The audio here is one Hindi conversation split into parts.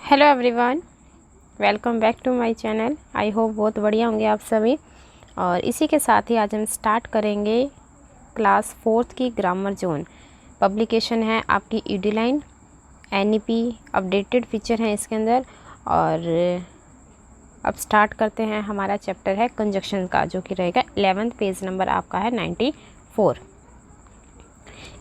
Hello everyone, welcome back to my channel. I hope बहुत बढ़िया होंगे आप सभी। और इसी के साथ ही आज हम स्टार्ट करेंगे क्लास 4th की ग्रामर जोन। पब्लिकेशन है आपकी ED line, NEP updated feature हैं इसके अंदर। और अब स्टार्ट करते हैं। हमारा चैप्टर है कंजक्शन का, जो कि रहेगा 11th, पेज नंबर आपका है 94।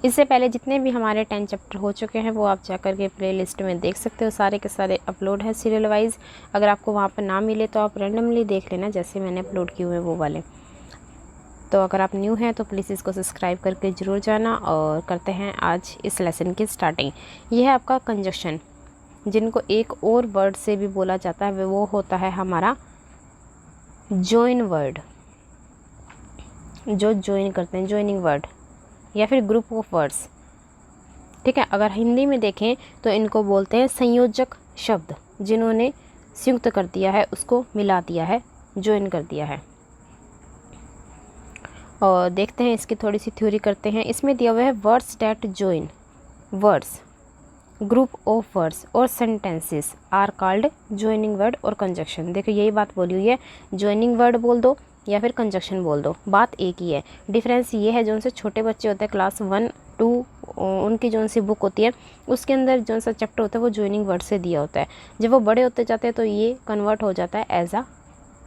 इससे पहले जितने भी हमारे 10 चैप्टर हो चुके हैं वो आप जाकर के प्ले लिस्ट में देख सकते हो। सारे के सारे अपलोड है सीरियल वाइज। अगर आपको वहाँ पर ना मिले तो आप रैंडमली देख लेना, जैसे मैंने अपलोड किए हुए वो वाले। तो अगर आप न्यू हैं तो प्लीज़ इसको सब्सक्राइब करके ज़रूर जाना। और करते हैं आज इस लेसन की स्टार्टिंग। यह है आपका कंजक्शन, जिनको एक और वर्ड से भी बोला जाता है वो होता है हमारा जॉइन वर्ड, जो ज्वाइन करते हैं, ज्वाइनिंग वर्ड या फिर ग्रुप ऑफ वर्ड्स। ठीक है, अगर हिंदी में देखें तो इनको बोलते हैं संयोजक शब्द, जिन्होंने संयुक्त कर दिया है, उसको मिला दिया है, ज्वाइन कर दिया है। और देखते हैं इसकी थोड़ी सी थ्योरी करते हैं। इसमें दिया हुआ है words that join words, group of words और sentences are called joining word और कंजक्शन। देखो यही बात बोली हुई है, ज्वाइनिंग वर्ड बोल दो या फिर कंजक्शन बोल दो, बात एक ही है। डिफरेंस ये है, जो उनसे छोटे बच्चे होते हैं क्लास 1, 2, उनकी जो सी बुक होती है उसके अंदर जो सा चैप्टर होता है वो ज्वाइनिंग वर्ड से दिया होता है। जब वो बड़े होते जाते हैं तो ये कन्वर्ट हो जाता है एज अ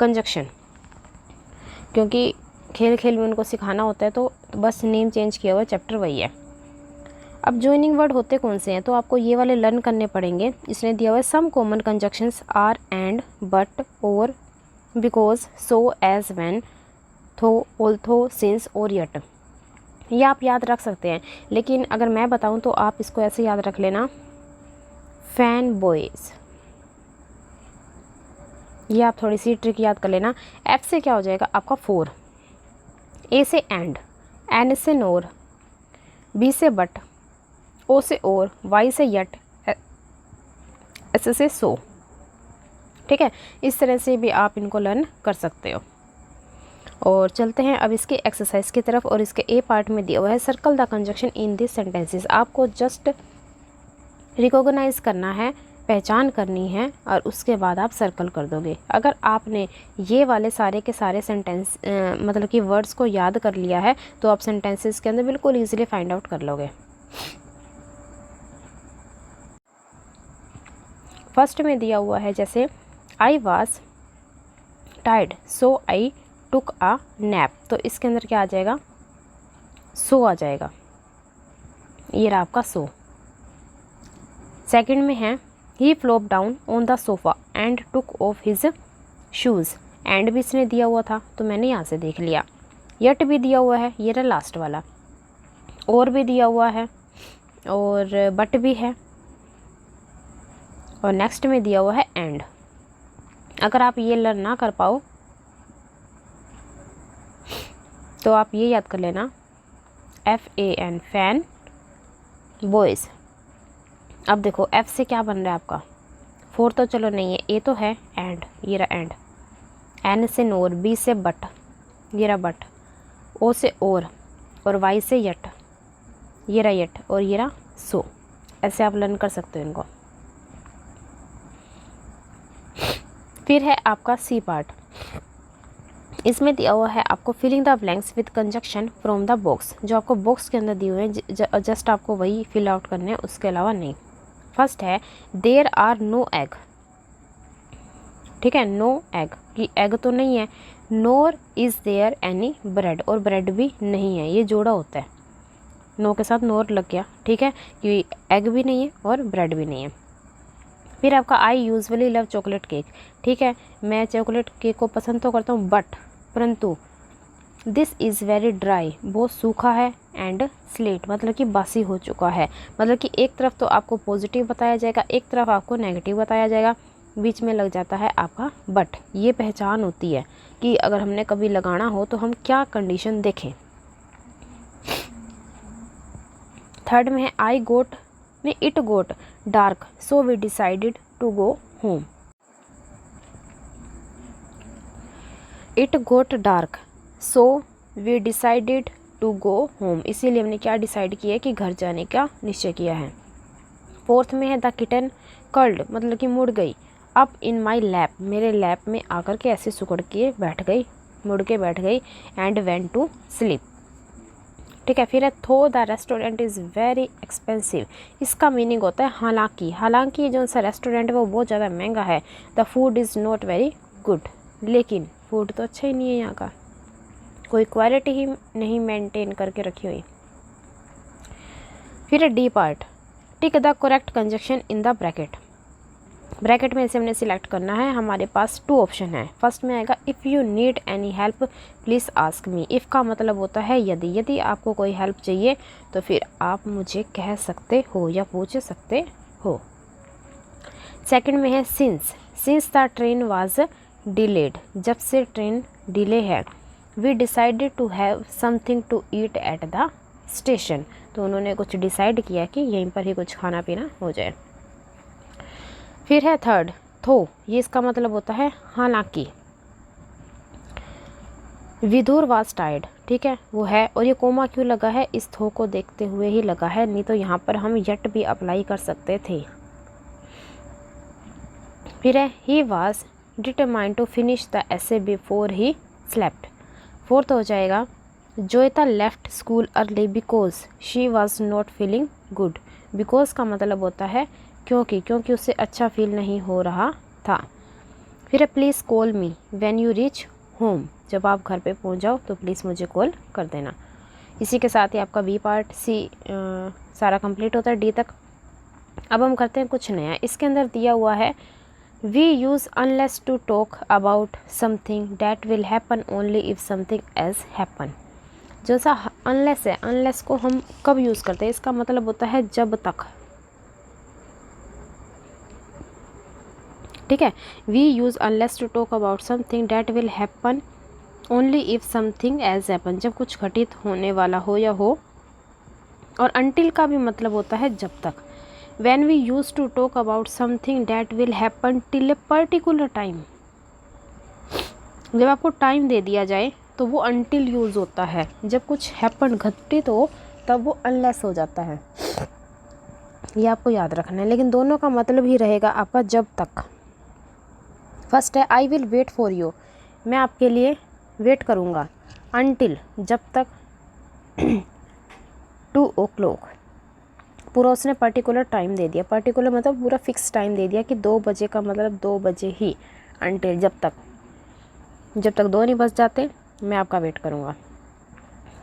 कंजक्शन, क्योंकि खेल खेल में उनको सिखाना होता है, तो बस नेम चेंज किया हुआ, चैप्टर वही है। अब ज्वाइनिंग वर्ड होते कौन से हैं, तो आपको ये वाले लर्न करने पड़ेंगे। इसने दिया हुआ है some common conjunctions are, and, but, और, because, so, as, when, though, although, since और यट। ये आप याद रख सकते हैं, लेकिन अगर मैं बताऊं तो आप इसको ऐसे याद रख लेना, फैन बॉयज। ये आप थोड़ी सी ट्रिक याद कर लेना। एफ से क्या हो जाएगा आपका 4, ए से एंड, एन से नोर, बी से बट, ओ से और, वाई से यट, एस से सो। ठीक है, इस तरह से भी आप इनको लर्न कर सकते हो। और चलते हैं अब इसके एक्सरसाइज की तरफ। और इसके ए पार्ट में दिया हुआ है circle the conjunction in this sentences. आपको जस्ट रिकॉग्नाइज करना है, पहचान करनी है, और उसके बाद आप सर्कल कर दोगे। अगर आपने ये वाले सारे के सारे सेंटेंस मतलब कि वर्ड्स को याद कर लिया है तो आप सेंटेंसेस के अंदर बिल्कुल ईजिली फाइंड आउट कर लोगे। फर्स्ट में दिया हुआ है जैसे I was tired so I took a nap, तो इसके अंदर क्या आ जाएगा, सो आ जाएगा। ये रहा आपका सो। सेकंड में है he flop down on the sofa and took off his shoes. And भी इसने दिया हुआ था तो मैंने यहाँ से देख लिया। यट भी दिया हुआ है, ये रहा लास्ट वाला। और भी दिया हुआ है, और बट भी है, और नेक्स्ट में दिया हुआ है एंड। अगर आप ये लर्न ना कर पाओ तो आप ये याद कर लेना, FAN, फैन बॉयज़। अब देखो F से क्या बन रहा है आपका, 4 तो चलो नहीं है, ए तो है, एंड, ये रहा एंड, N से नोर, B से बट, ये रहा बट, O से और Y से यट, ये रहा यट, और ये रहा सो। ऐसे आप लर्न कर सकते हो इनको। फिर है आपका सी पार्ट। इसमें दिया हुआ है आपको filling the blanks with conjunction from the box. जो आपको बॉक्स के अंदर दिए हुए हैं जस्ट आपको वही फिल आउट करने हैं, उसके अलावा नहीं। फर्स्ट है देयर आर नो एग। ठीक है, नो एग कि एग तो नहीं है, नोर इज़ देयर एनी ब्रेड, और ब्रेड भी नहीं है, ये जोड़ा होता है, नो के साथ नोर लग गया। ठीक है, कि एग भी नहीं है और ब्रेड भी नहीं है। फिर आपका I usually love chocolate cake. ठीक है, मैं चॉकलेट केक को पसंद तो करता हूँ, बट परंतु दिस इज़ वेरी ड्राई, बहुत सूखा है, एंड स्लेट मतलब कि बासी हो चुका है। मतलब कि एक तरफ तो आपको पॉजिटिव बताया जाएगा, एक तरफ आपको नेगेटिव बताया जाएगा, बीच में लग जाता है आपका बट। ये पहचान होती है कि अगर हमने कभी लगाना हो तो हम क्या कंडीशन देखें। थर्ड में है आई गोट ने it got dark so we decided to go home. It got dark so we decided to go home, इसीलिए हमने क्या डिसाइड किया है कि घर जाने का निश्चय किया है। फोर्थ में है द किटन कर्ल्ड, मतलब कि मुड़ गई, अप इन माई लैप, मेरे लैप में आकर के ऐसे सुकड़ के बैठ गई, मुड़ के बैठ गई, एंड वेंट टू स्लीप। ठीक है। फिर है थो the restaurant is very expensive, इसका मीनिंग होता है हालांकि, हालांकि जो सा रेस्टोरेंट है वो बहुत ज़्यादा महंगा है। The food is not very good, लेकिन फूड तो अच्छा ही नहीं है यहाँ का, कोई क्वालिटी ही नहीं मेंटेन करके रखी हुई। फिर है D part, tick the correct conjunction in the bracket, bracket में से हमने सिलेक्ट करना है। हमारे पास 2 ऑप्शन है। फर्स्ट में आएगा if you need any help please ask me, if का मतलब होता है यदि, यदि आपको कोई हेल्प चाहिए तो फिर आप मुझे कह सकते हो या पूछ सकते हो। सेकंड में है since, since the train was delayed, जब से ट्रेन डिले है। We decided to have something to eat at the station, तो उन्होंने कुछ डिसाइड किया कि यहीं पर ही कुछ खाना पीना हो जाए। फिर है थर्ड थो, ये इसका मतलब होता है हालांकि। विदुर वाज टायर्ड, ठीक है वो है, और ये कोमा क्यों लगा है, इस थो को देखते हुए ही लगा है, नहीं तो यहाँ पर हम यट भी अप्लाई कर सकते थे। फिर है he was determined to finish the essay before he slept. Fourth हो जाएगा Joetta left school early because she was not feeling good, because का मतलब होता है क्योंकि, क्योंकि उससे अच्छा फील नहीं हो रहा था। फिर है please call me when you reach home, जब आप घर पे पहुंच जाओ तो प्लीज़ मुझे कॉल कर देना। इसी के साथ ही आपका बी पार्ट सारा कंप्लीट होता है डी तक। अब हम करते हैं कुछ नया। इसके अंदर दिया हुआ है we use unless to talk about something that will happen only if something else happen. जो सा अनलेस है, अनलेस को हम कब यूज़ करते हैं, इसका मतलब होता है जब तक। ठीक है। We use unless to talk about something that will happen only if something else happen, जब कुछ घटित होने वाला हो या हो। और अनटिल का भी मतलब होता है जब तक। When we use to talk about something that will happen till a particular time, जब आपको टाइम दे दिया जाए तो वो अनटिल यूज़ होता है, जब कुछ हैपन घटित हो तब वो अनलेस हो जाता है। ये आपको याद रखना है, लेकिन दोनों का मतलब ही रहेगा आपका जब तक। फर्स्ट है I will wait for you, मैं आपके लिए वेट करूँगा। अनटिल जब तक 2 o'clock, पूरा उसने पर्टिकुलर टाइम दे दिया, पर्टिकुलर मतलब पूरा फिक्स टाइम दे दिया कि 2 बजे का मतलब 2 बजे ही। अनटिल जब तक 2 नहीं बज जाते मैं आपका वेट करूँगा।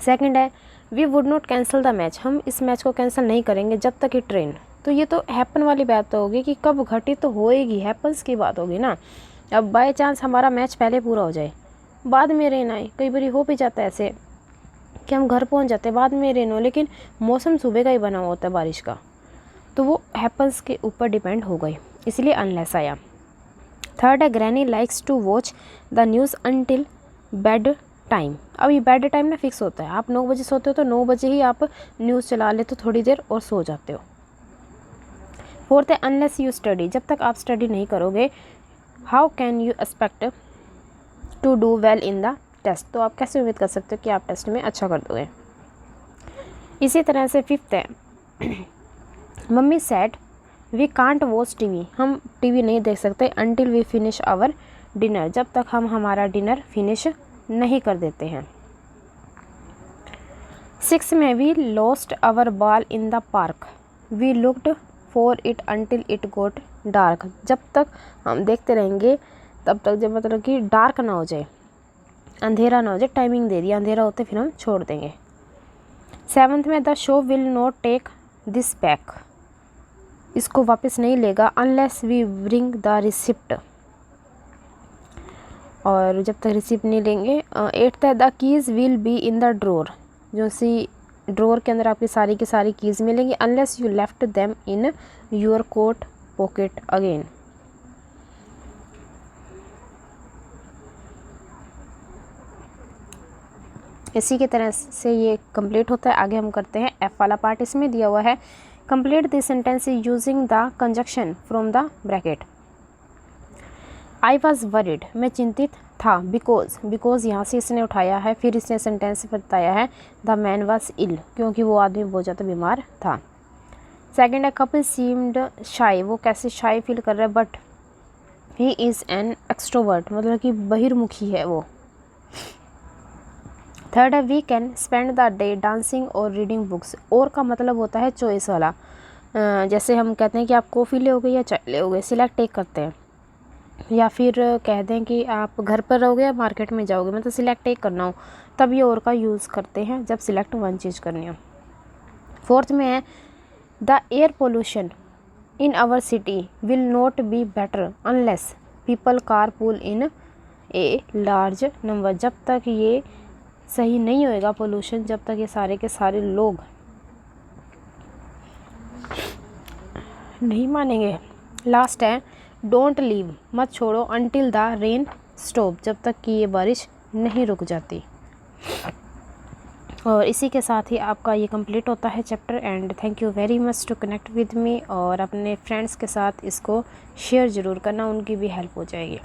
सेकंड है we would not cancel the match, हम इस मैच को कैंसिल नहीं करेंगे जब तक ये ट्रेन, तो ये तो हैपन वाली बात तो होगी कि कब घटी तो होएगी, हैपन्स की बात होगी ना। अब बाय चांस हमारा मैच पहले पूरा हो जाए, बाद में रेन आए, कई बार हो भी जाता है ऐसे कि हम घर पहुंच जाते हैं बाद में रेन हो, लेकिन मौसम सुबह का ही बना हुआ होता है बारिश का, तो वो हैपन्स के ऊपर डिपेंड हो गई, इसलिए अनलेस आया। थर्ड है granny likes to watch the news until bed time. अब ये बेड टाइम ना फिक्स होता है, आप 9 बजे सोते हो तो 9 बजे ही आप न्यूज़ चला लेते हो थोड़ी देर और सो जाते हो। फोर्थ है अनलेस यू स्टडी, जब तक आप स्टडी नहीं करोगे how can you expect to do well in the test, तो आप कैसे उम्मीद कर सकते हो कि आप टेस्ट में अच्छा कर दोगे। इसी तरह से फिफ्थ है mummy said we can't watch TV, हम टीवी नहीं देख सकते until we finish our dinner, जब तक हम हमारा डिनर फिनिश नहीं कर देते हैं। 6 में we lost our ball in the park, we looked for it until it got dark, जब तक हम देखते रहेंगे तब तक, जब मतलब कि डार्क ना हो जाए, अंधेरा ना हो जाए, टाइमिंग दे दिया, अंधेरा होते फिर हम छोड़ देंगे। 7th में the show will not take this back, इसको वापस नहीं लेगा unless we bring the receipt, और जब तक रिसिप्ट नहीं लेंगे। 8th है the keys will be in the drawer, जो सी ड्रॉर के अंदर आपकी सारी की सारी कीज़ मिलेंगी unless you left them in your coat pocket again. इसी की तरह से ये कंप्लीट होता है। आगे हम करते हैं एफ वाला पार्ट। इसमें दिया हुआ है complete this sentence using the conjunction from the bracket. I was worried, मैं चिंतित था, बिकॉज यहाँ से इसने उठाया है, फिर इसने सेंटेंस बताया है द मैन वॉज इल, क्योंकि वो आदमी बहुत ज़्यादा बीमार था। सेकेंड है कपिल सीम्ड शाई, वो कैसे शाई फील कर रहा है, but he is an extrovert, मतलब कि बहिर्मुखी है वो। थर्ड है we can spend the day dancing और रीडिंग बुक्स, और का मतलब होता है चॉइस वाला। जैसे हम कहते हैं कि आप कॉफ़ी लोगे या चाय लोगे, सिलेक्ट एक करते हैं, या फिर कह दें कि आप घर पर रहोगे या मार्केट में जाओगे, मतलब सिलेक्ट एक करना हो, तब ये और का यूज़ करते हैं जब सिलेक्ट वन चीज़ करनी हो। फोर्थ में है the air pollution in our city will not be better unless people car pool in a large number, जब तक ये सही नहीं होएगा पोल्यूशन, जब तक ये सारे के सारे लोग नहीं मानेंगे। लास्ट है डोंट लीव, मत छोड़ो अनटिल द रेन स्टॉप, जब तक कि ये बारिश नहीं रुक जाती। और इसी के साथ ही आपका ये कंप्लीट होता है chapter. And thank you very much to connect with me, और अपने फ्रेंड्स के साथ इसको शेयर ज़रूर करना, उनकी भी हेल्प हो जाएगी।